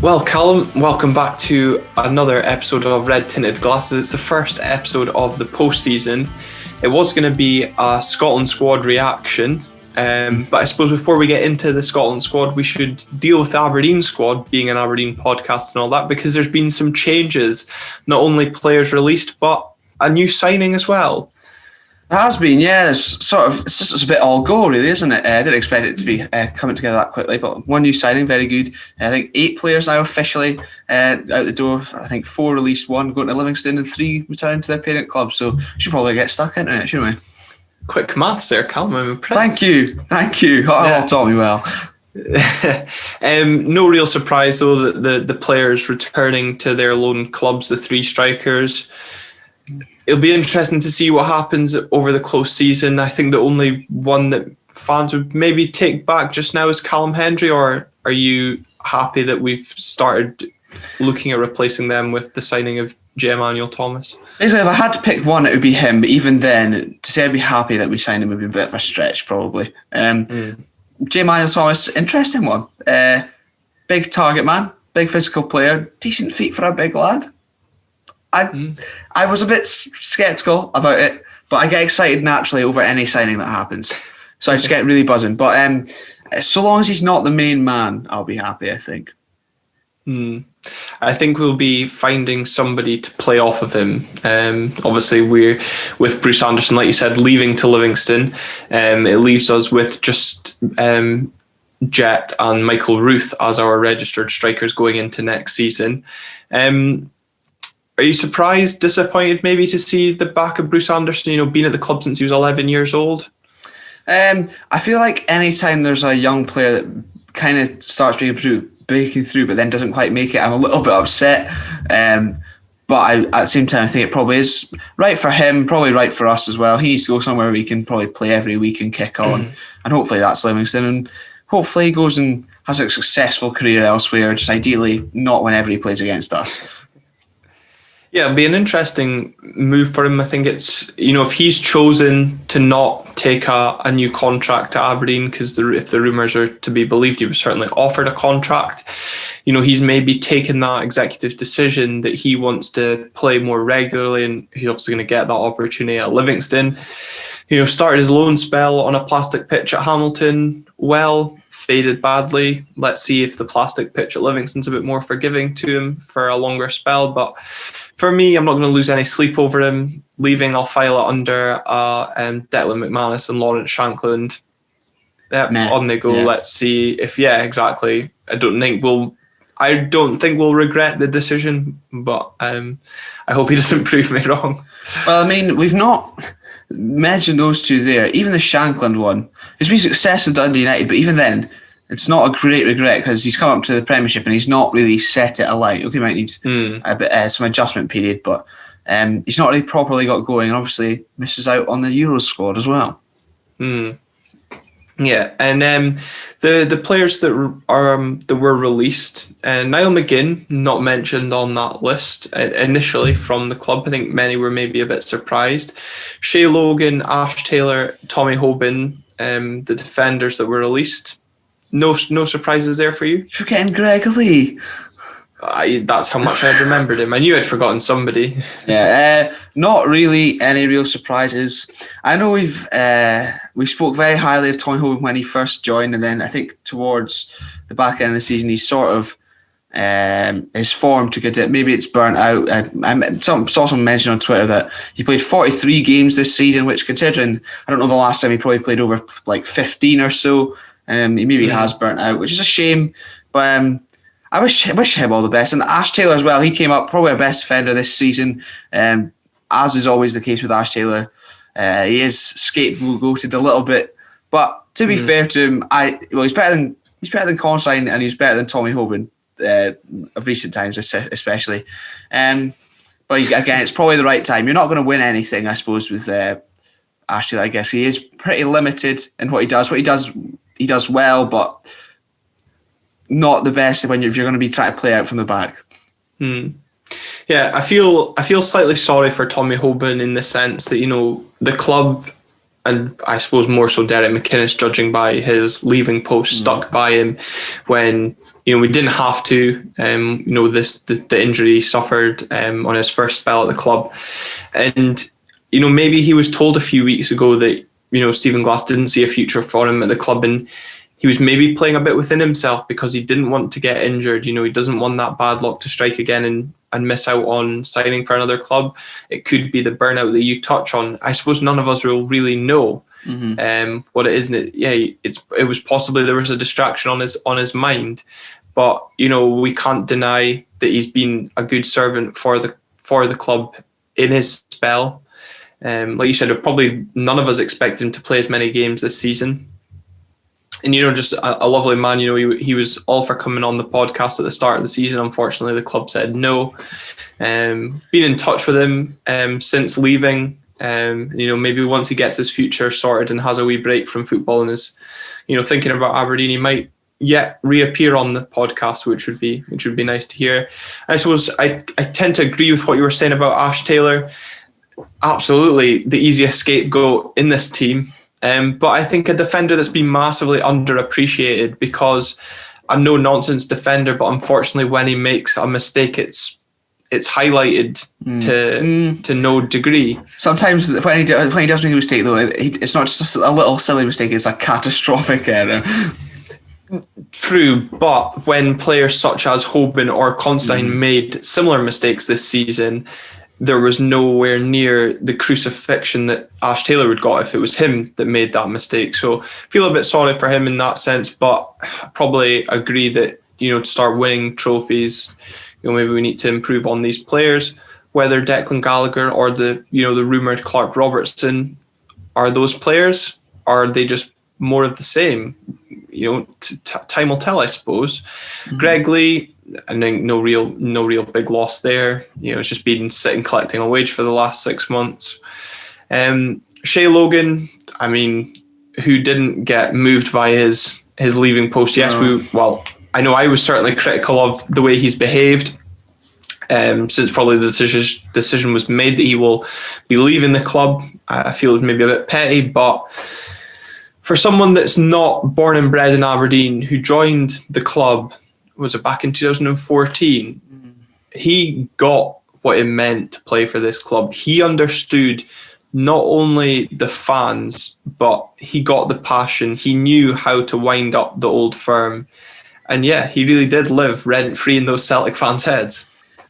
Well, Calum, welcome back to another episode of Red Tinted Glasses. It's the first episode of the post-season. It was going to be a Scotland squad reaction, but I suppose before we get into the Scotland squad, we should deal with the Aberdeen squad, being an Aberdeen podcast and all that, because there's been some changes. Not only players released, but a new signing as well. It has been, yeah. It's just a bit all go, really, isn't it? I didn't expect it to be coming together that quickly, but one new signing, very good. I think 8 players now officially out the door. I think 4 released, 1 going to Livingston, and 3 returning to their parent club. So we should probably get stuck into it, shouldn't we? Quick maths there, Calum. I'm impressed. Thank you. Oh, taught me well. No real surprise though that the players returning to their loan clubs, the 3 strikers. It'll be interesting to see what happens over the close season. I think the only one that fans would maybe take back just now is Calum Hendry, or are you happy that we've started looking at replacing them with the signing of Jay Emmanuel Thomas? Basically, if I had to pick one, it would be him. But even then, to say I'd be happy that we signed him would be a bit of a stretch, probably. Jay Emmanuel Thomas, interesting one. Big target man, big physical player, decent feet for a big lad. I was a bit sceptical about it, but I get excited naturally over any signing that happens. So I just get really buzzing. But so long as he's not the main man, I'll be happy, I think. I think we'll be finding somebody to play off of him. Obviously, we're with Bruce Anderson, like you said, leaving to Livingston. It leaves us with just Jet and Michael Ruth as our registered strikers going into next season. Are you surprised, disappointed maybe to see the back of Bruce Anderson, being at the club since he was 11 years old? I feel like anytime there's a young player that kind of starts breaking through but then doesn't quite make it, I'm a little bit upset. But at the same time, I think it probably is right for him, probably right for us as well. He needs to go somewhere where he can probably play every week and kick on. And hopefully that's Livingston. And hopefully he goes and has a successful career elsewhere, just ideally not whenever he plays against us. Yeah, it'll be an interesting move for him. I think it's, if he's chosen to not take a new contract to Aberdeen, because if the rumours are to be believed, he was certainly offered a contract. He's maybe taken that executive decision that he wants to play more regularly, and he's obviously going to get that opportunity at Livingston. Started his loan spell on a plastic pitch at Hamilton, faded badly. Let's see if the plastic pitch at Livingston's a bit more forgiving to him for a longer spell. But for me, I'm not going to lose any sleep over him leaving. I'll file it under Declan McManus and Lawrence Shankland. On they go. Yeah. Let's see if exactly. I don't think we'll regret the decision, but I hope he doesn't prove me wrong. Well, I mean, we've not mentioned those two there. Even the Shankland one, he's been successful at Dundee United, but even then, it's not a great regret because he's come up to the Premiership and he's not really set it alight. Okay, he might need a bit some adjustment period, but he's not really properly got going, and obviously misses out on the Euros squad as well. Yeah, and the players that were released, Niall McGinn not mentioned on that list initially from the club. I think many were maybe a bit surprised. Shea Logan, Ash Taylor, Tommy Hoban, the defenders that were released. No surprises there for you? You're getting Greg Lee. That's how much I remembered him. I knew I'd forgotten somebody. Yeah, not really any real surprises. I know we spoke very highly of Tommy Hoban when he first joined, and then I think towards the back end of the season, he sort of his form took a dip. Maybe it's burnt out. I saw someone mention on Twitter that he played 43 games this season, which, considering I don't know the last time he probably played over like 15 or so. He maybe has burnt out, which is a shame. But I wish him all the best. And Ash Taylor as well. He came up probably our best defender this season. As is always the case with Ash Taylor, he is scapegoated a little bit. But to be fair to him, he's better than Considine, and he's better than Tommy Hoban of recent times, especially. But again, it's probably the right time. You're not going to win anything, I suppose, with Ash Taylor. I guess he is pretty limited in what he does. He does well, but not the best if you're going to be trying to play out from the back. Yeah, I feel slightly sorry for Tommy Hoban in the sense that, the club, and I suppose more so Derek McInnes, judging by his leaving post, stuck by him when we didn't have to. The injury he suffered on his first spell at the club, and maybe he was told a few weeks ago that Stephen Glass didn't see a future for him at the club, and he was maybe playing a bit within himself because he didn't want to get injured. He doesn't want that bad luck to strike again and miss out on signing for another club. It could be the burnout that you touch on. I suppose none of us will really know what it is. And it was possibly there was a distraction on his mind, but we can't deny that he's been a good servant for the club in his spell. Like you said, probably none of us expect him to play as many games this season. And, just a lovely man. He was all for coming on the podcast at the start of the season. Unfortunately, the club said no. Been in touch with him since leaving. Maybe once he gets his future sorted and has a wee break from football and is, thinking about Aberdeen, he might yet reappear on the podcast, which would be nice to hear. I suppose I tend to agree with what you were saying about Ash Taylor. Absolutely the easiest scapegoat in this team. But I think a defender that's been massively underappreciated because a no-nonsense defender, but unfortunately when he makes a mistake, it's highlighted to no degree. Sometimes when he does make a mistake, though, it's not just a little silly mistake; it's a catastrophic error. True, but when players such as Hoban or Constantine made similar mistakes this season, there was nowhere near the crucifixion that Ash Taylor would got if it was him that made that mistake. So I feel a bit sorry for him in that sense, but I probably agree that, to start winning trophies, maybe we need to improve on these players, whether Declan Gallagher or the rumoured Clarke Robertson are those players, or are they just more of the same? Time will tell, I suppose. Greg Lee, I think no real big loss there. It's just been sitting collecting a wage for the last 6 months. Shay Logan, who didn't get moved by his leaving post? Yes, I know I was certainly critical of the way he's behaved. Since probably the decision was made that he will be leaving the club, I feel it maybe a bit petty, but for someone that's not born and bred in Aberdeen, who joined the club, was it back in 2014? He got what it meant to play for this club. He understood not only the fans, but he got the passion. He knew how to wind up the old firm. And yeah, he really did live rent-free in those Celtic fans' heads.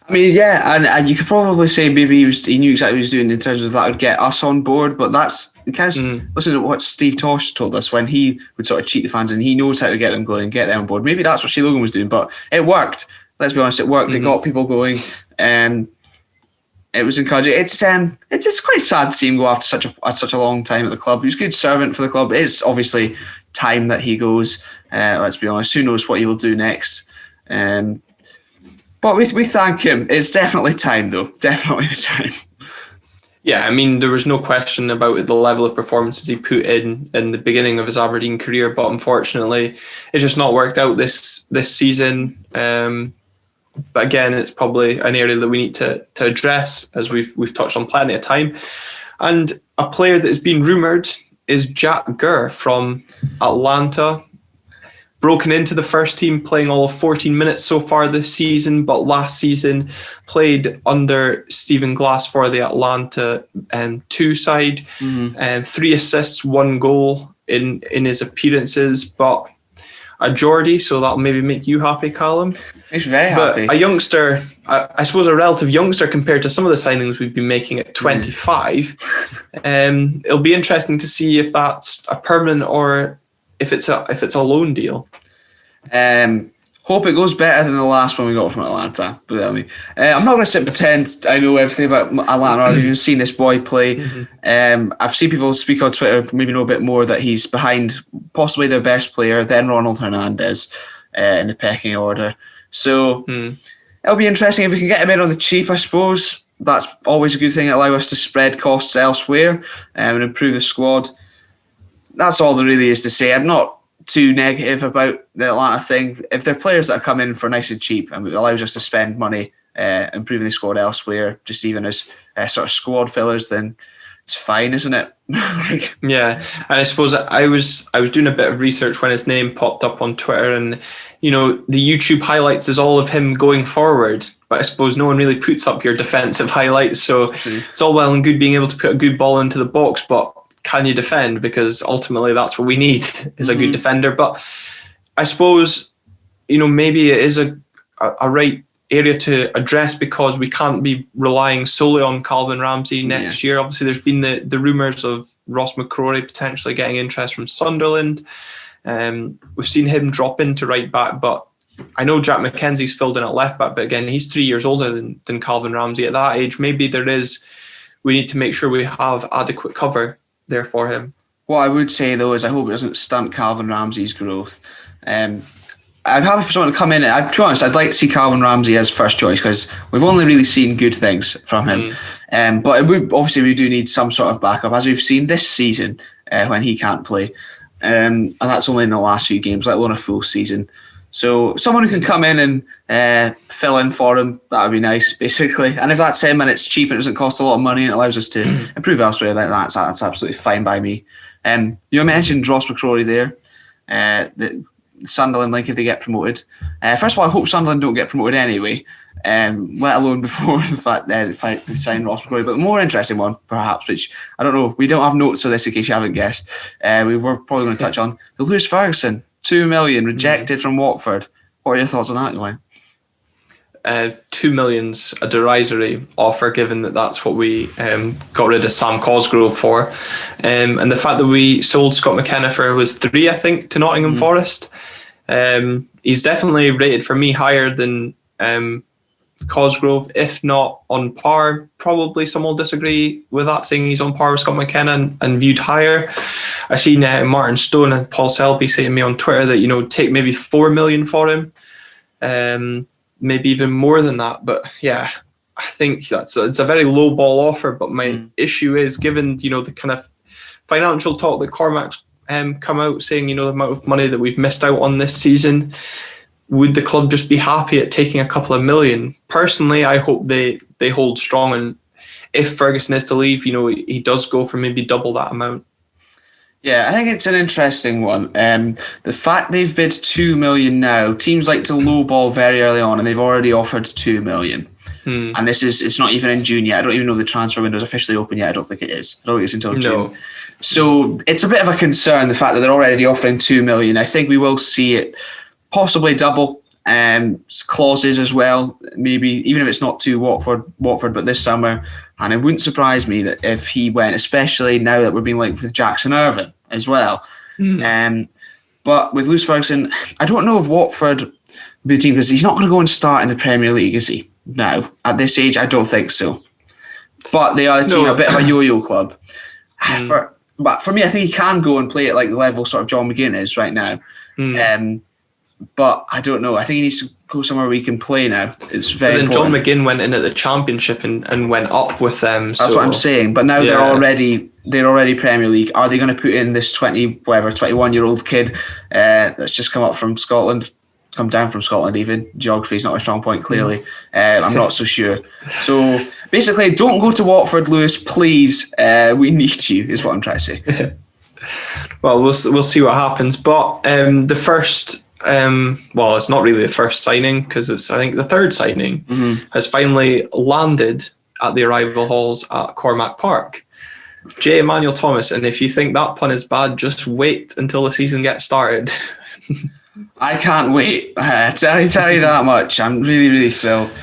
And you could probably say maybe he knew exactly what he was doing in terms of that would get us on board, but that's listen to what Steve Tosh told us when he would sort of cheat the fans, and he knows how to get them going and get them on board. Maybe that's what Shea Logan was doing, but it worked. Let's be honest, it worked. It got people going, and it was encouraging. It's quite sad to see him go after such a long time at the club. He was a good servant for the club. It's obviously time that he goes. Let's be honest. Who knows what he will do next? But we thank him. It's definitely time, though. Definitely the time. Yeah, there was no question about the level of performances he put in the beginning of his Aberdeen career, but unfortunately, it's just not worked out this season. But again, it's probably an area that we need to address, as we've touched on plenty of time. And a player that has been rumoured is Jack Gurr from Atlanta. Broken into the first team, playing all of 14 minutes so far this season, but last season played under Stephen Glass for the Atlanta 2 side, and 3 assists, 1 goal in his appearances. But a Geordie, so that'll maybe make you happy, Calum. He's very happy. But a youngster, I suppose a relative youngster compared to some of the signings we've been making at 25. It'll be interesting to see if that's a permanent or if it's a loan deal. Hope it goes better than the last one we got from Atlanta. But I'm not going to sit and pretend I know everything about Atlanta. I've even seen this boy play. I've seen people speak on Twitter, maybe know a bit more, that he's behind possibly their best player, then Ronald Hernandez, in the pecking order. So it'll be interesting if we can get him in on the cheap, I suppose. That's always a good thing. It'll allow us to spread costs elsewhere and improve the squad. That's all there really is to say. I'm not too negative about the Atlanta thing. If they're players that come in for nice and cheap and it allows us to spend money improving the squad elsewhere, just even as sort of squad fillers, then it's fine, isn't it? Yeah, and I suppose I was doing a bit of research when his name popped up on Twitter, and the YouTube highlights is all of him going forward, but I suppose no one really puts up your defensive highlights, so it's all well and good being able to put a good ball into the box, but can you defend? Because ultimately that's what we need is a good defender. But I suppose maybe it is a right area to address, because we can't be relying solely on Calvin Ramsey next year. Obviously, there's been the rumours of Ross McCrory potentially getting interest from Sunderland. We've seen him drop into right back, but I know Jack McKenzie's filled in at left back, but again, he's 3 years older than Calvin Ramsey. At that age, maybe we need to make sure we have adequate cover there for him. What I would say, though, is I hope it doesn't stunt Calvin Ramsey's growth. I'm happy for someone to come in. To be honest, I'd like to see Calvin Ramsey as first choice, because we've only really seen good things from him. But we do need some sort of backup, as we've seen this season when he can't play. And that's only in the last few games, let alone a full season. So someone who can come in and fill in for him, that would be nice, basically. And if that's him and it's cheap and it doesn't cost a lot of money and it allows us to improve elsewhere, then that's absolutely fine by me. You mentioned Ross McCrory there, the Sunderland link if they get promoted. First of all, I hope Sunderland don't get promoted anyway, let alone before the fact that they sign Ross McCrory. But the more interesting one, perhaps, which I don't know, we don't have notes for this in case you haven't guessed, we were probably going to touch on the Lewis Ferguson, 2 million rejected from Watford. What are your thoughts on that, Glen? 2 million's a derisory offer, given that that's what we got rid of Sam Cosgrove for, and the fact that we sold Scott McKenna for was 3, I think, to Nottingham Forest. He's definitely rated for me higher than Cosgrove, if not on par. Probably some will disagree with that, saying he's on par with Scott McKenna and viewed higher. I seen Martin Stone and Paul Selby saying to me on Twitter that take maybe 4 million for him, maybe even more than that. But yeah, I think it's a very low ball offer. But my issue is, given the kind of financial talk that Cormac's come out saying, the amount of money that we've missed out on this season, would the club just be happy at taking a couple of million? Personally, I hope they hold strong, and if Ferguson is to leave, he does go for maybe double that amount. Yeah, I think it's an interesting one. The fact they've bid 2 million now, teams like to lowball very early on, and they've already offered 2 million. And it's not even in June yet. I don't even know if the transfer window is officially open yet. I don't think it is. I don't think it's until June. So it's a bit of a concern, the fact that they're already offering 2 million. I think we will see it possibly double, clauses as well, maybe, even if it's not to Watford, but this summer. And it wouldn't surprise me that if he went, especially now that we're being linked with Jackson Irvine as well. But with Lewis Ferguson, I don't know if Watford will be the team, because he's not going to go and start in the Premier League, is he? Now, at this age, I don't think so. But they are a team, a bit of a yo-yo club. But for me, I think he can go and play at like the level sort of John McGinn is right now. But I don't know. I think he needs to go somewhere where he can play now. It's very important. John McGinn went in at the Championship and went up with them. That's what I'm saying. But now they're already Premier League. Are they going to put in this 21-year-old kid that's just come down from Scotland even? Geography is not a strong point, clearly. I'm not so sure. So basically, don't go to Watford, Lewis, please. We need you, is what I'm trying to say. Well, we'll see what happens. But the first... it's not really the first signing, because it's, I think, the third signing has finally landed at the arrival halls at Cormac Park. Jay Emmanuel Thomas, and if you think that pun is bad, just wait until the season gets started. I can't wait. Tell you that much. I'm really, really thrilled.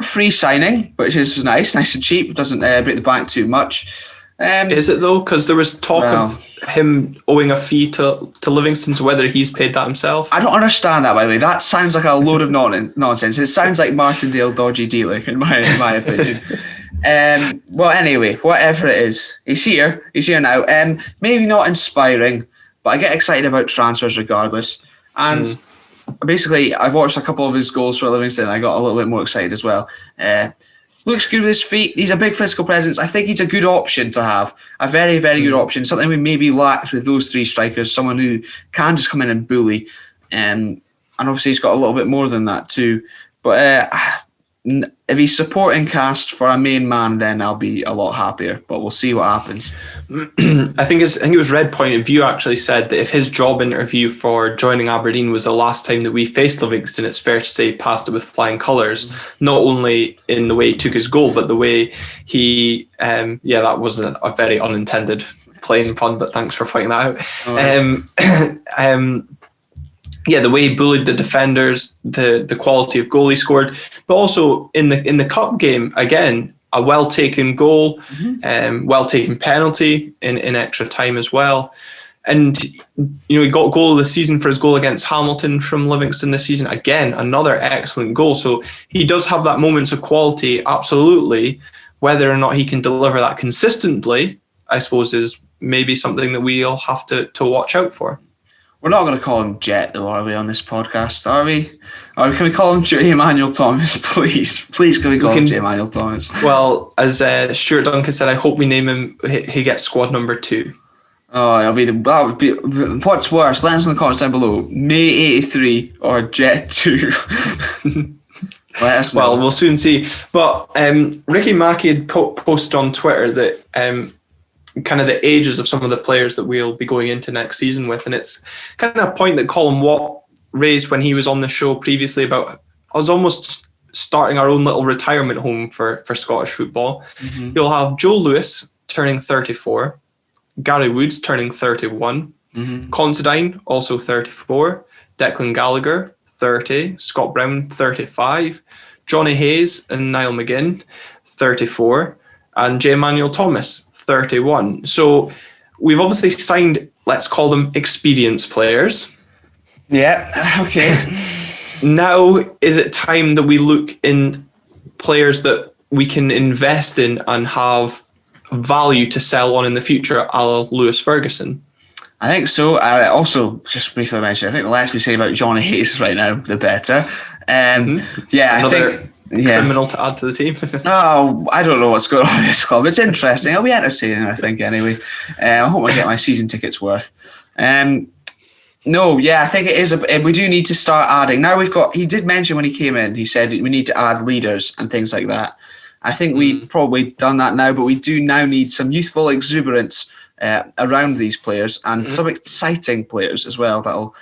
Free signing, which is nice and cheap. Doesn't break the bank too much. Is it though? Because there was talk of him owing a fee to Livingston, so whether he's paid that himself. I don't understand that, by the way. That sounds like a load of nonsense. It sounds like Martindale dodgy dealing, in my opinion. Well, anyway, whatever it is, he's here now. Maybe not inspiring, but I get excited about transfers regardless. And basically, I watched a couple of his goals for Livingston, and I got a little bit more excited as well. Looks good with his feet. He's a big physical presence. I think he's a good option to have. A very, very good option. Something we maybe lacked with those three strikers. Someone who can just come in and bully. And obviously he's got a little bit more than that too. But if he's supporting cast for a main man, then I'll be a lot happier. But we'll see what happens. I think it was Red Point of View actually said that if his job interview for joining Aberdeen was the last time that we faced Livingston, it's fair to say he passed it with flying colours. Not only in the way he took his goal, but the way he, that was a very unintended playing pun, but thanks for pointing that out. The way he bullied the defenders, the quality of goal he scored, but also in the cup game again. A well-taken goal, well-taken penalty in extra time as well. And, he got goal of the season for his goal against Hamilton from Livingston this season. Again, another excellent goal. So he does have that moments of quality, absolutely. Whether or not he can deliver that consistently, I suppose, is maybe something that we'll have to watch out for. We're not going to call him Jet, though, are we, on this podcast, are we? Or can we call him Jay Emmanuel Thomas, please? Please, can we call him Jay Emmanuel Thomas? Well, as Stuart Duncan said, I hope we name him, he gets squad number 2. Oh, that would be, what's worse? Let us know in the comments down below. May 83 or Jet 2. Let us know. Well, we'll soon see. But Ricky Mackey had posted on Twitter that kind of the ages of some of the players that we'll be going into next season with, and it's kind of a point that Calum Watt raised when he was on the show previously about us almost starting our own little retirement home for Scottish football. You'll have Joe Lewis turning 34, Gary Woods turning 31, Considine also 34, Declan Gallagher 30, Scott Brown 35, Johnny Hayes and Niall McGinn 34, and Jay Emmanuel Thomas 31. So we've obviously signed, let's call them experienced players. Yeah, okay. Now is it time that we look in players that we can invest in and have value to sell on in the future, a la Lewis Ferguson? I think so. I also, just briefly mention, I think the less we say about Johnny Hayes right now, the better. Yeah, Another I think... criminal to add to the team. No, I don't know what's going on in this club. It's interesting. It'll be entertaining, I think, anyway. I hope I get my season tickets worth. I think it is. We do need to start adding. Now he did mention when he came in, he said we need to add leaders and things like that. I think we've probably done that now, but we do now need some youthful exuberance around these players and some exciting players as well that'll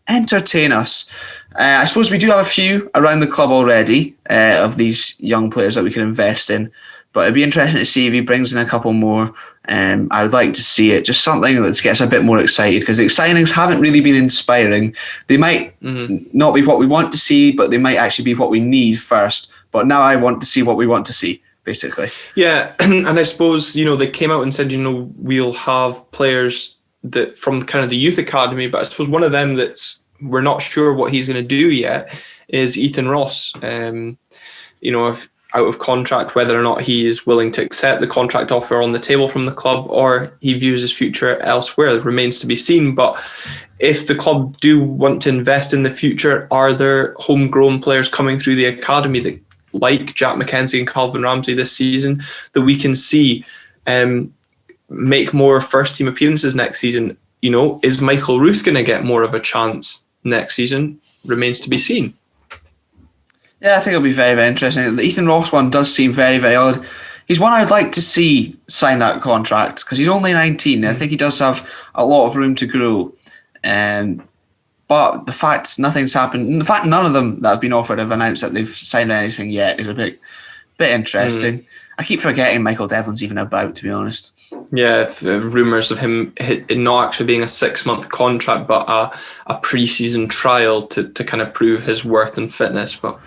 entertain us. I suppose we do have a few around the club already of these young players that we can invest in, but it'd be interesting to see if he brings in a couple more. I would like to see it, just something that gets a bit more excited, because the signings haven't really been inspiring. They might not be what we want to see, but they might actually be what we need first. But now I want to see what we want to see, basically. Yeah, and I suppose, they came out and said, we'll have players that from kind of the youth academy, but I suppose one of them we're not sure what he's going to do yet is Ethan Ross. If out of contract, whether or not he is willing to accept the contract offer on the table from the club or he views his future elsewhere remains to be seen. But if the club do want to invest in the future, are there homegrown players coming through the academy that, like Jack McKenzie and Calvin Ramsey this season, that we can see make more first team appearances next season? Is Michael Ruth going to get more of a chance next season? Remains to be seen. Yeah, I think it'll be very, very interesting. The Ethan Ross one does seem very, very odd. He's one I'd like to see sign that contract because he's only 19. And I think he does have a lot of room to grow. But the fact nothing's happened, the fact none of them that have been offered have announced that they've signed anything yet is a bit interesting. I keep forgetting Michael Devlin's even about, to be honest. Yeah, rumours of him not actually being a 6-month contract, but a pre-season trial to kind of prove his worth and fitness. But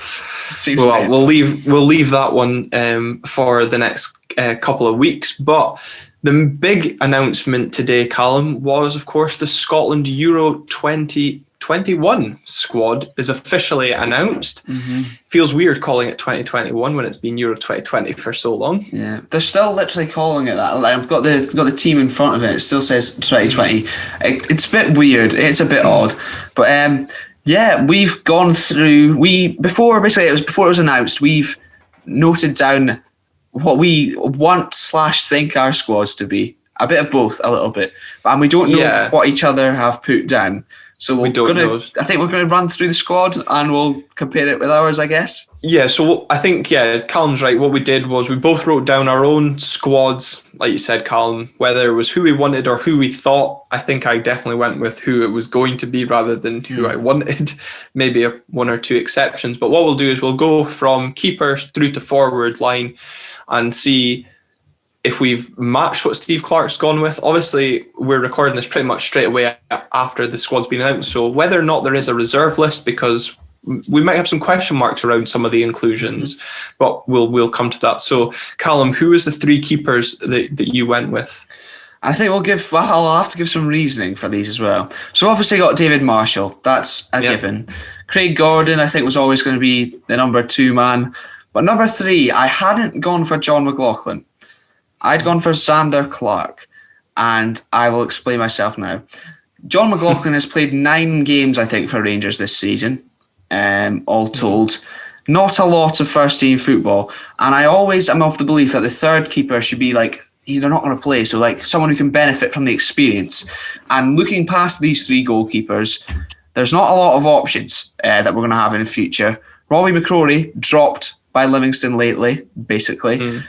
we'll leave that one for the next couple of weeks. But the big announcement today, Calum, was of course the Scotland Euro 2021 squad is officially announced. Feels weird calling it 2021 when it's been Euro 2020 for so long. Yeah, they're still literally calling it that. Like, I've got the team in front of it. It still says 2020. It's a bit weird. It's a bit odd. But we've gone through. Before it was announced, we've noted down what we want / think our squads to be. A bit of both, a little bit, and we don't know what each other have put down. So we don't know. I think we're going to run through the squad and we'll compare it with ours, I guess. Yeah, so I think, Calum's right. What we did was we both wrote down our own squads, like you said, Calum, whether it was who we wanted or who we thought. I think I definitely went with who it was going to be rather than who I wanted. Maybe one or two exceptions. But what we'll do is we'll go from keepers through to forward line and see if we've matched what Steve Clarke's gone with. Obviously, we're recording this pretty much straight away after the squad's been out. So whether or not there is a reserve list, because we might have some question marks around some of the inclusions, but we'll come to that. So, Calum, who is the three keepers that you went with? I think I'll have to give some reasoning for these as well. So obviously got David Marshall. That's a given. Craig Gordon, I think, was always going to be the number 2 man. But number 3, I hadn't gone for John McLaughlin. I'd gone for Zander Clarke, and I will explain myself now. John McLaughlin has played 9 games, I think, for Rangers this season, all told. Not a lot of first-team football. And I always am of the belief that the third keeper should be like, they're not going to play, so like someone who can benefit from the experience. And looking past these 3 goalkeepers, there's not a lot of options that we're going to have in the future. Robbie McCrory dropped by Livingston lately, basically.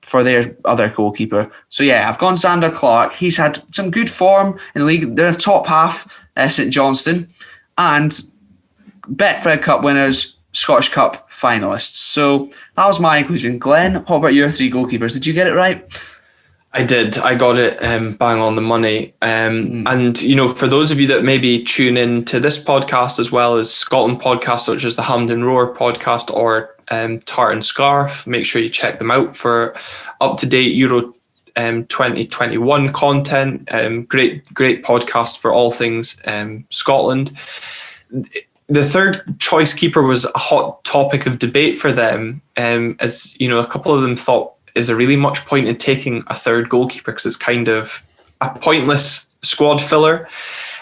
For their other goalkeeper. So yeah, I've gone Zander Clarke. He's had some good form in the league. They're top half, St Johnstone, and Betfred Cup winners, Scottish Cup finalists. So that was my inclusion. Glen, what about your 3 goalkeepers? Did you get it right? I did. I got it bang on the money. And, for those of you that maybe tune in to this podcast as well as Scotland podcasts such as the Hampden Roar podcast or Tart and Scarf, make sure you check them out for up-to-date Euro 2021 content. Great podcast for all things Scotland. The third choice keeper was a hot topic of debate for them, as a couple of them thought, is there really much point in taking a third goalkeeper because it's kind of a pointless squad filler?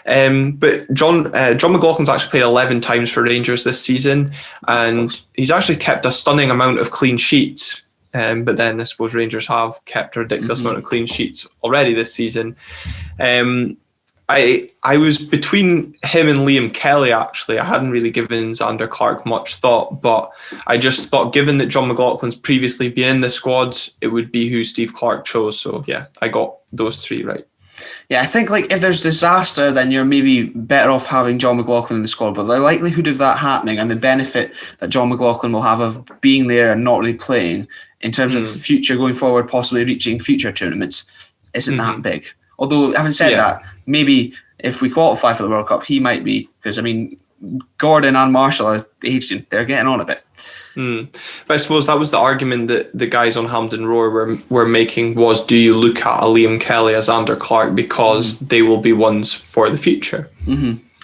But John McLaughlin's actually played 11 times for Rangers this season, and he's actually kept a stunning amount of clean sheets. But then I suppose Rangers have kept a ridiculous amount of clean sheets already this season. I was between him and Liam Kelly, actually. I hadn't really given Zander Clarke much thought, but I just thought given that John McLaughlin's previously been in the squads, it would be who Steve Clarke chose. So yeah, I got those 3 right. Yeah, I think like if there's disaster, then you're maybe better off having John McLaughlin in the squad. But the likelihood of that happening and the benefit that John McLaughlin will have of being there and not really playing in terms of future going forward, possibly reaching future tournaments, isn't that big. Although, having said that, maybe if we qualify for the World Cup, he might be, because I mean, Gordon and Marshall are aging; they're getting on a bit. But I suppose that was the argument that the guys on Hampden Roar were making was, do you look at a Liam Kelly as Zander Clarke because they will be ones for the future?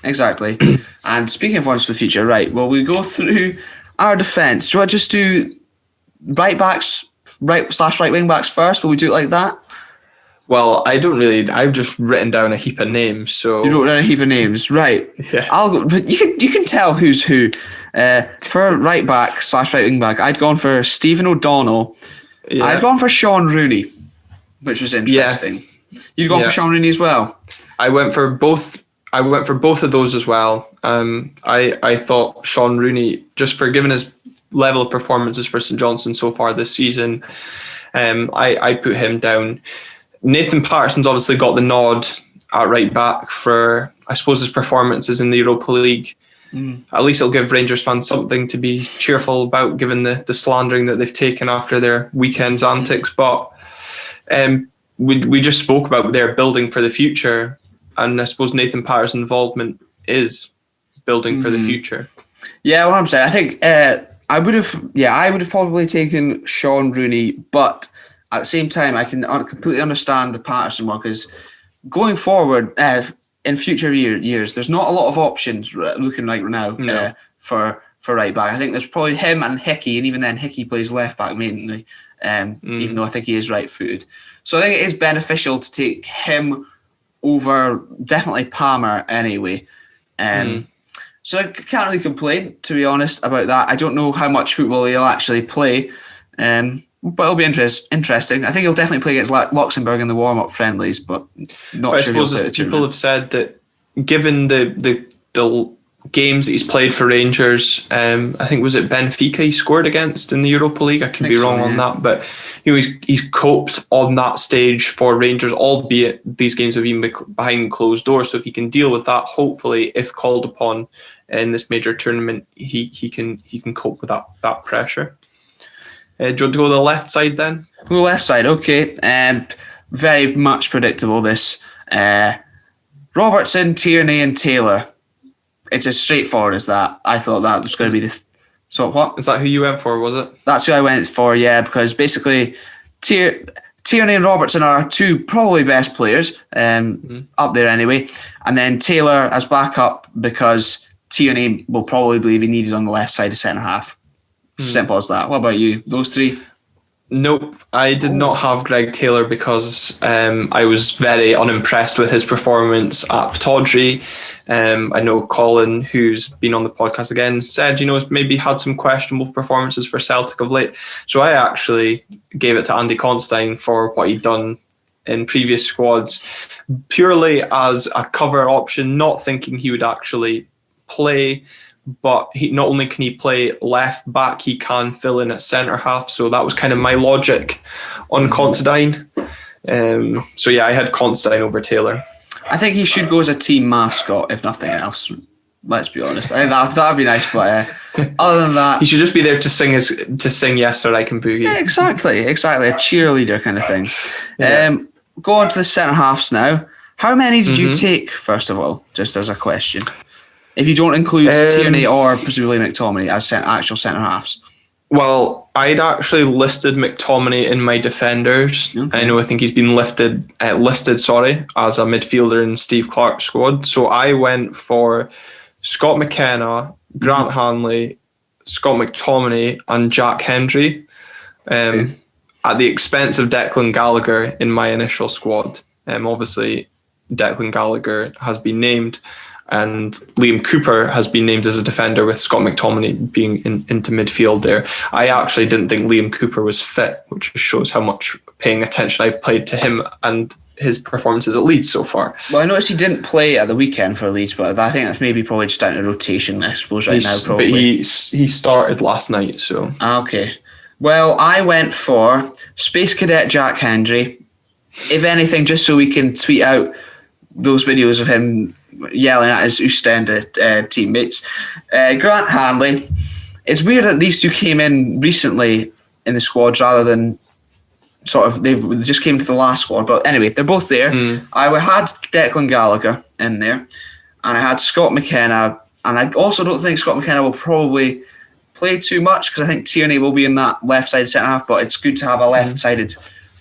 Exactly. And speaking of ones for the future, right, well, we go through our defence. Do you want to just do right backs, right/right wing backs first? Will we do it like that? Well, I don't really. I've just written down a heap of names. So you wrote down a heap of names, right? Yeah. I'll go. But you can tell who's who. For right back/right wing back, I'd gone for Stephen O'Donnell. Yeah. I'd gone for Sean Rooney, which was interesting. Yeah. You'd gone for Sean Rooney as well. I went for both. Of those as well. I thought Sean Rooney, just for given his level of performances for St Johnstone so far this season, I put him down. Nathan Patterson's obviously got the nod at right back for, I suppose, his performances in the Europa League. At least it'll give Rangers fans something to be cheerful about, given the slandering that they've taken after their weekend's antics. But we just spoke about their building for the future, and I suppose Nathan Patterson's involvement is building for the future. Yeah, what I'm saying, I think I would have probably taken Sean Rooney, but at the same time, I can completely understand the Patterson one, because going forward in future years, there's not a lot of options looking like now for right back. I think there's probably him and Hickey, and even then Hickey plays left back mainly, even though I think he is right-footed. So I think it is beneficial to take him over definitely Palmer anyway. So I can't really complain, to be honest, about that. I don't know how much football he'll actually play. But it'll be interesting. I think he'll definitely play against Luxembourg in the warm-up friendlies, but not sure. I suppose people have said that given the games that he's played for Rangers, I think was it Benfica he scored against in the Europa League. I could be wrong on that, but he's coped on that stage for Rangers, albeit these games have been behind closed doors. So if he can deal with that, hopefully, if called upon in this major tournament, he can cope with that pressure. Do you want to go to the left side then? The left side, okay. Very much predictable. This Robertson, Tierney, and Taylor. It's as straightforward as that. I thought that was going to be the... So what? Is that who you went for, was it? That's who I went for, yeah, because basically Tierney and Robertson are two probably best players, up there anyway. And then Taylor as backup because Tierney will probably be needed on the left side of centre-half. Simple as that. What about you? Those three? Nope, I did not have Greg Taylor because I was very unimpressed with his performance at Pittodrie. I know Colin, who's been on the podcast again, said, maybe had some questionable performances for Celtic of late. So I actually gave it to Andy Constantine for what he'd done in previous squads, purely as a cover option, not thinking he would actually play. But not only can he play left back, he can fill in at centre half. So that was kind of my logic on Constantine. So yeah, I had Constantine over Taylor. I think he should go as a team mascot, if nothing else. Let's be honest. I think that'd be nice. But other than that, he should just be there to sing "Yes Sir I Can Boogie." Yeah, exactly. A cheerleader kind of thing. Yeah. Go on to the centre halves now. How many did you take, first of all, just as a question? If you don't include Tierney or presumably McTominay as actual centre-halves. Well, I'd actually listed McTominay in my defenders. Okay. I think he's been listed as a midfielder in Steve Clarke's squad. So I went for Scott McKenna, Grant Hanley, Scott McTominay and Jack Hendry at the expense of Declan Gallagher in my initial squad. Obviously, Declan Gallagher has been named, and Liam Cooper has been named as a defender with Scott McTominay being into midfield there. I actually didn't think Liam Cooper was fit, which shows how much paying attention I've paid to him and his performances at Leeds so far. Well, I noticed he didn't play at the weekend for Leeds, but I think that's maybe probably just down to rotation, I suppose, now probably. But he started last night, so... Okay. Well, I went for Space Cadet Jack Hendry. If anything, just so we can tweet out those videos of him yelling at his Oostende teammates. Grant Hanley. It's weird that these two came in recently in the squads rather than they just came to the last squad. But anyway, they're both there. I had Declan Gallagher in there, and I had Scott McKenna, and I also don't think Scott McKenna will probably play too much because I think Tierney will be in that left-sided centre-half, but it's good to have a left-sided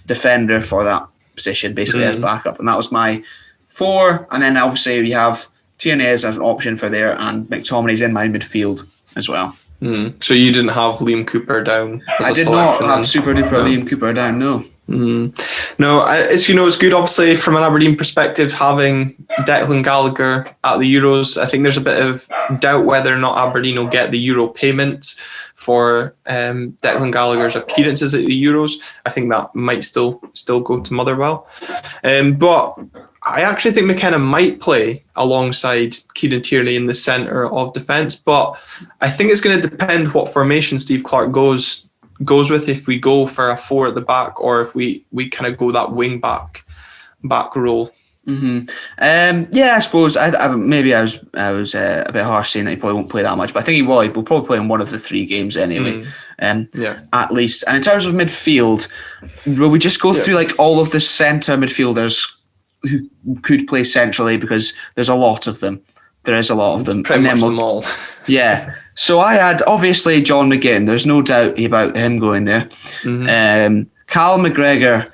defender for that position, basically as backup. And that was my 4, and then obviously we have Tierney as an option for there, and McTominay's in my midfield as well. So you didn't have Liam Cooper down? I did not have super duper Liam Cooper down, no. No, it's good obviously from an Aberdeen perspective having Declan Gallagher at the Euros. I think there's a bit of doubt whether or not Aberdeen will get the Euro payment for Declan Gallagher's appearances at the Euros. I think that might still go to Motherwell. But I actually think McKenna might play alongside Kieran Tierney in the centre of defence, but I think it's going to depend what formation Steve Clarke goes with, if we go for a 4 at the back or if we kind of go that wing back role. Yeah, I suppose maybe I was a bit harsh saying that he probably won't play that much, but I think he will. He'll probably play in one of the 3 games anyway, at least. And in terms of midfield, will we just go through like all of the centre midfielders who could play centrally, because there's a lot of them. There is a lot of them. Pretty much them all. Yeah. So I had obviously John McGinn. There's no doubt about him going there. Calum McGregor.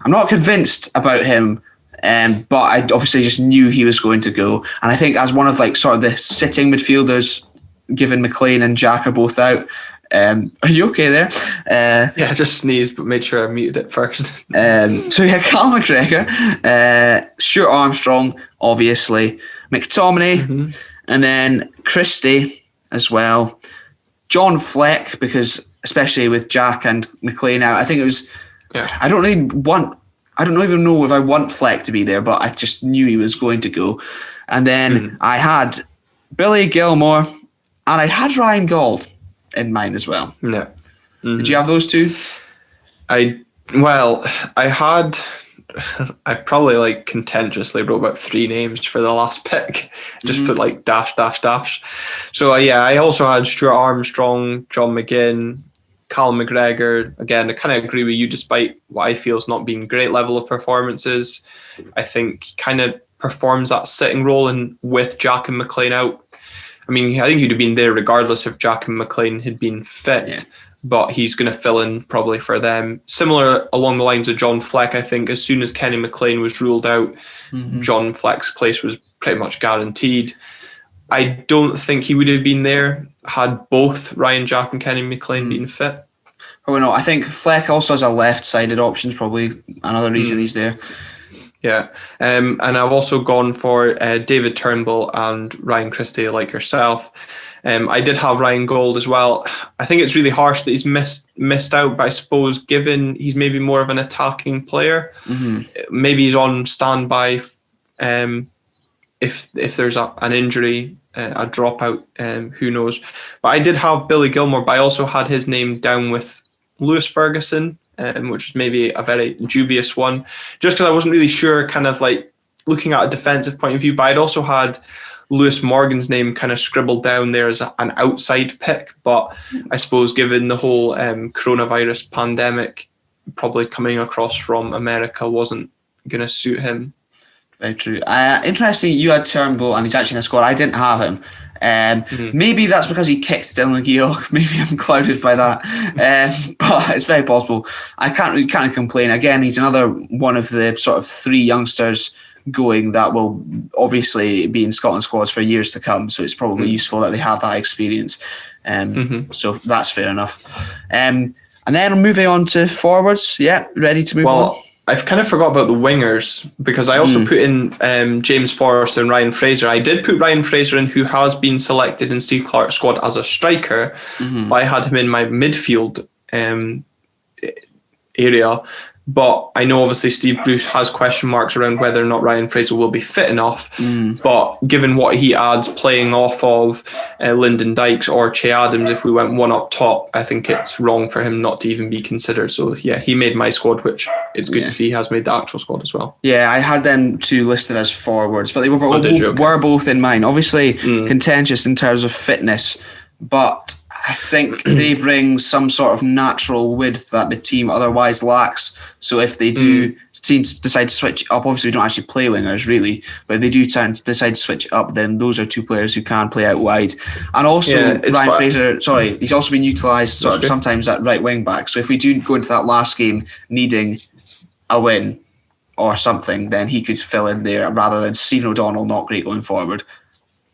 I'm not convinced about him. But I obviously just knew he was going to go. And I think as one of like sort of the sitting midfielders, given McLean and Jack are both out. Are you okay there? Yeah, I just sneezed, but made sure I muted it first. So yeah, Calum McGregor, Stuart Armstrong, obviously, McTominay, and then Christie as well. John Fleck, because especially with Jack and McLean out, I think it was. Yeah. I don't really want. I don't even know if I want Fleck to be there, but I just knew he was going to go. And then I had Billy Gilmour and I had Ryan Gauld in mind as well. Yeah. Did you have those two? I probably like contentiously wrote about 3 names for the last pick. Just put like dash, dash, dash. So I also had Stuart Armstrong, John McGinn, Calum McGregor. Again, I kind of agree with you despite what I feel has not been great level of performances. I think he kind of performs that sitting role and with Jack and McLean out. I mean, I think he'd have been there regardless if Jack and McLean had been fit, but he's going to fill in probably for them. Similar along the lines of John Fleck, I think as soon as Kenny McLean was ruled out, John Fleck's place was pretty much guaranteed. I don't think he would have been there had both Ryan Jack and Kenny McLean been fit. Probably not. I think Fleck also has a left-sided option, probably another reason he's there. Yeah, and I've also gone for David Turnbull and Ryan Christie, like yourself. I did have Ryan Gauld as well. I think it's really harsh that he's missed out, but I suppose given he's maybe more of an attacking player, maybe he's on standby if there's an injury, a dropout, who knows. But I did have Billy Gilmour, but I also had his name down with Lewis Ferguson, which is maybe a very dubious one, just because I wasn't really sure, kind of like looking at a defensive point of view. But I'd also had Lewis Morgan's name kind of scribbled down there as an outside pick. But I suppose given the whole coronavirus pandemic probably coming across from America wasn't going to suit him. Very true. Interesting, you had Turnbull and he's actually in the squad. I didn't have him. Maybe that's because he kicked Dylan Georg. Maybe I'm clouded by that. But it's very possible. I can't complain. Again, he's another one of the sort of 3 youngsters going that will obviously be in Scotland squads for years to come. So it's probably useful that they have that experience. So that's fair enough. And then moving on to forwards. Yeah, ready to move on? I've kind of forgot about the wingers because I also put in James Forrester and Ryan Fraser. I did put Ryan Fraser in, who has been selected in Steve Clarke's squad as a striker, but I had him in my midfield area. But I know obviously Steve Bruce has question marks around whether or not Ryan Fraser will be fit enough. But given what he adds playing off of Lyndon Dykes or Che Adams, if we went one up top, I think it's wrong for him not to even be considered. So yeah, he made my squad, which it's good to see he has made the actual squad as well. Yeah, I had them 2 listed as forwards, but they were both in mine. Obviously contentious in terms of fitness, but I think they bring some sort of natural width that the team otherwise lacks. So if they do decide to switch up, obviously we don't actually play wingers really, but if they do decide to switch up, then those are 2 players who can play out wide. And also Ryan Fraser, he's also been utilised sometimes at right wing back. So if we do go into that last game needing a win or something, then he could fill in there rather than Stephen O'Donnell, not great going forward.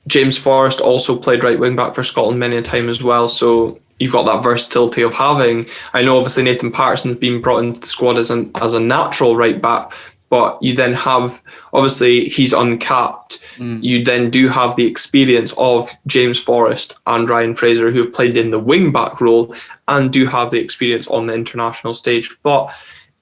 James Forrest also played right wing back for Scotland many a time as well, so you've got that versatility of having. I know obviously Nathan Patterson's been brought into the squad as a natural right back, but you then have, obviously he's uncapped. You then do have the experience of James Forrest and Ryan Fraser, who have played in the wing back role and do have the experience on the international stage. But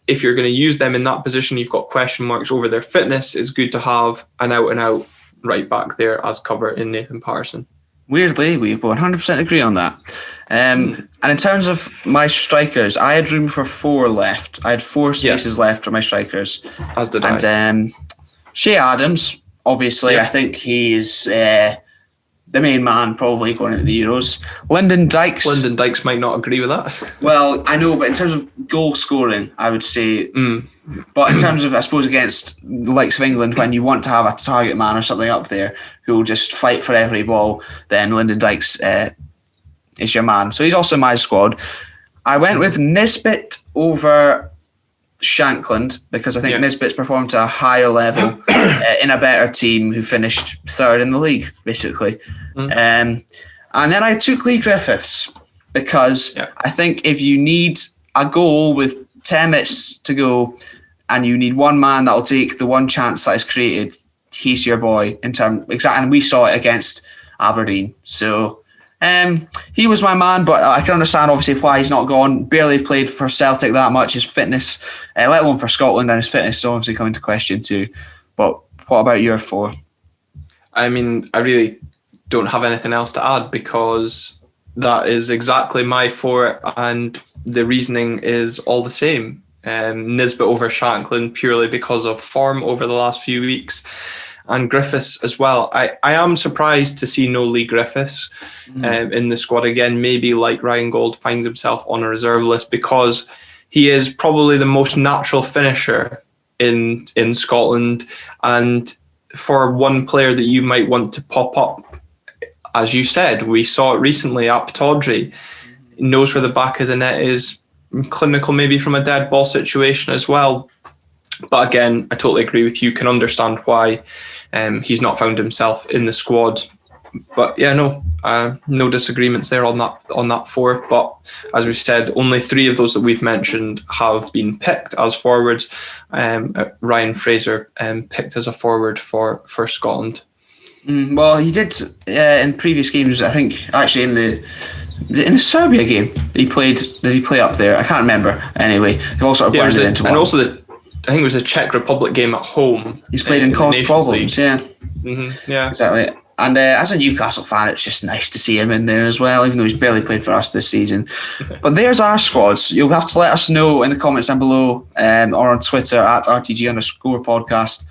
if you're going to use them in that position, you've got question marks over their fitness. It's good to have an out and out right back there as cover in Nathan Patterson. Weirdly, we 100% agree on that. And in terms of my strikers, I had room for 4 left. I had 4 spaces left for my strikers. As did I. And Che Adams, obviously, I think he is the main man probably going into the Euros. Lyndon Dykes might not agree with that. Well, I know, but in terms of goal scoring, I would say... But in terms of, I suppose, against the likes of England, when you want to have a target man or something up there who will just fight for every ball, then Lyndon Dykes is your man. So he's also in my squad. I went with Nisbet over Shankland because I think Nisbet's performed to a higher level in a better team who finished 3rd in the league, basically. And then I took Lee Griffiths because I think if you need a goal with 10 minutes to go and you need one man that will take the one chance that is created, he's your boy and we saw it against Aberdeen. So He was my man, but I can understand obviously why he's not gone. Barely played for Celtic that much. His fitness, let alone for Scotland, and his fitness is obviously coming into question too. But what about your 4? I mean, I really don't have anything else to add because that is exactly my 4, and the reasoning is all the same. Nisbet over Shankland purely because of form over the last few weeks, and Griffiths as well. I am surprised to see no Lee Griffiths in the squad again. Maybe like Ryan Gold finds himself on a reserve list because he is probably the most natural finisher in Scotland, and for one player that you might want to pop up, as you said, we saw it recently at Pittodrie. He knows where the back of the net is, clinical maybe from a dead ball situation as well. But again, I totally agree with you, can understand why he's not found himself in the squad. But yeah, no disagreements there on that 4. But as we said, only 3 of those that we've mentioned have been picked as forwards. Ryan Fraser picked as a forward for Scotland. Well, he did in previous games. I think actually in the Serbia game he played. Did he play up there? I can't remember. Anyway, they've all sort of blended into one. And also I think it was the Czech Republic game at home. He's played in caused problems. League. Yeah. Mm-hmm, yeah. Exactly. And as a Newcastle fan, it's just nice to see him in there as well, even though he's barely played for us this season. But there's our squads. You'll have to let us know in the comments down below or on Twitter at @RTG_podcast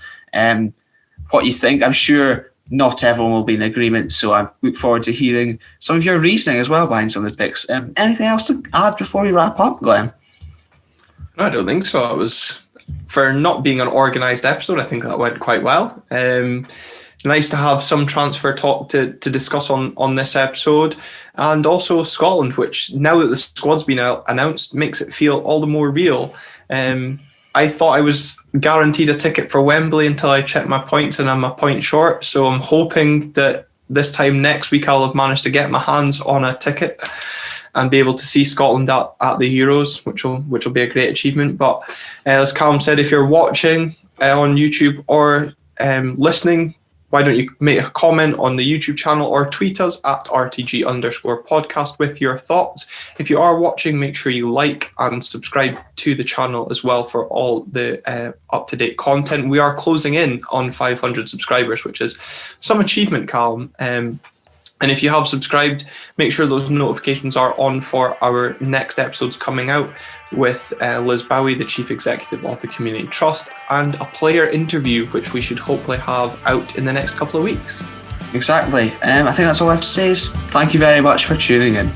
what you think. I'm sure not everyone will be in agreement, so I look forward to hearing some of your reasoning as well behind some of the picks. Anything else to add before we wrap up, Glenn? No, I don't think so. It was, for not being an organised episode, I think that went quite well. Nice to have some transfer talk to discuss on this episode, and also Scotland, which now that the squad's been announced makes it feel all the more real. I thought I was guaranteed a ticket for Wembley until I checked my points and I'm a point short, so I'm hoping that this time next week I'll have managed to get my hands on a ticket and be able to see Scotland at the Euros, which will be a great achievement. But as Calum said, if you're watching on YouTube or listening, why don't you make a comment on the YouTube channel or tweet us at @RTG_podcast with your thoughts. If you are watching, make sure you like and subscribe to the channel as well for all the up-to-date content. We are closing in on 500 subscribers, which is some achievement, Calum. And if you have subscribed, make sure those notifications are on for our next episodes coming out with Liz Bowie, the Chief Executive of the Community Trust, and a player interview, which we should hopefully have out in the next couple of weeks. Exactly. I think that's all I have to say is thank you very much for tuning in.